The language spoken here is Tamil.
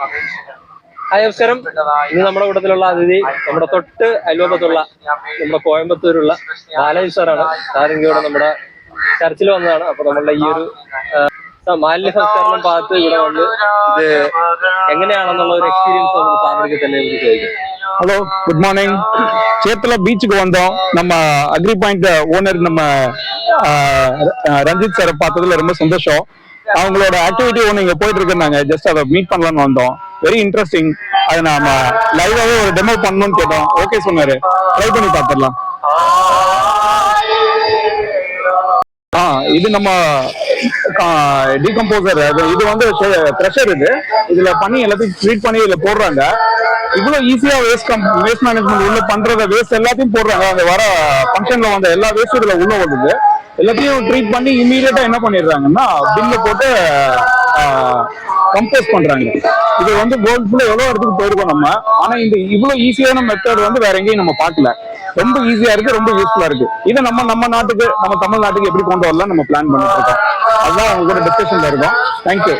ഹായ് നമസ്കാരം. ഇന്ന് നമ്മുടെ കൂട്ടത്തിലുള്ള അതിഥി നമ്മുടെ തൊട്ട് അയൽവക്കത്തുള്ള നമ്മുടെ കോയമ്പത്തൂരുള്ള ബാലജി സാറാണ്. സാറിവിടെ നമ്മുടെ ചർച്ചിൽ വന്നതാണ്. അപ്പൊ നമ്മളുടെ ഈ ഒരു മാലിന്യ സംസ്കരണം ഭാഗത്ത് ഇവിടെ വന്ന് ഇത് എങ്ങനെയാണെന്നുള്ള ஒரு எக்ஸ்பீரியன்ஸ் நம்ம சாருக்கு തന്നെ ചോദിക്കാം. Hello, good morning. சேத்துல பீச்சுக்கு வந்தோம். நம்ம அக்ரி பாயிண்ட் ஓனர் நம்ம ரஞ்சித் சாரை பார்த்ததுல ரொம்ப சந்தோஷம். அவங்களோட ஆக்டிவிட்டி ஒன்று இங்க போயிட்டு இருக்குன்னாங்க. ஜஸ்ட் அதை மீட் பண்ணலாம்னு வந்தோம். Very interesting. அதை நாம லைவாவே ஒரு டெமோ பண்ணணும்னு கேட்டோம். ஓகே சொன்னாரு. ட்ரை பண்ணி பார்த்துடலாம். இது நம்ம டீகம்போசர். இது வந்து ப்ரெஷர். இதுல பண்ணி எல்லாத்தையும் ட்ரீட் பண்ணி இதுல போடுறாங்க. இவ்வளவு ஈஸியா வேஸ்ட் மேனேஜ்மெண்ட் உள்ள பண்றத வேஸ்ட் எல்லாத்தையும் போடுறாங்க. அந்த வர ஃபங்க்ஷன்ல வந்த எல்லா வேஸ்ட் இதுல உள்ள வருது. எல்லாத்தையும் ட்ரீட் பண்ணி இம்மீடியட்டா என்ன பண்ணிடுறாங்கன்னா பில்ல போட்டு கம்போஸ் பண்றாங்க. இது வந்து வேர்ல்ட் ஃபுல்லா எவ்வளவு இடத்துக்கு போயிருக்கோம் நம்ம. ஆனா இந்த இவ்வளவு ஈஸியான மெத்தட் வந்து வேற எங்கேயும் நம்ம பார்க்கல. ரொம்ப ஈஸியா இருக்கு, ரொம்ப யூஸ்ஃபுல்லா இருக்கு. இதை நம்ம நாட்டுக்கு, நம்ம தமிழ்நாட்டுக்கு எப்படி கொண்டு வரலாம் நம்ம பிளான் பண்ணிட்டு இருக்கோம். அதுதான் அவங்க கூட டிஸ்கஷன்ல இருக்கோம். தேங்க்யூ.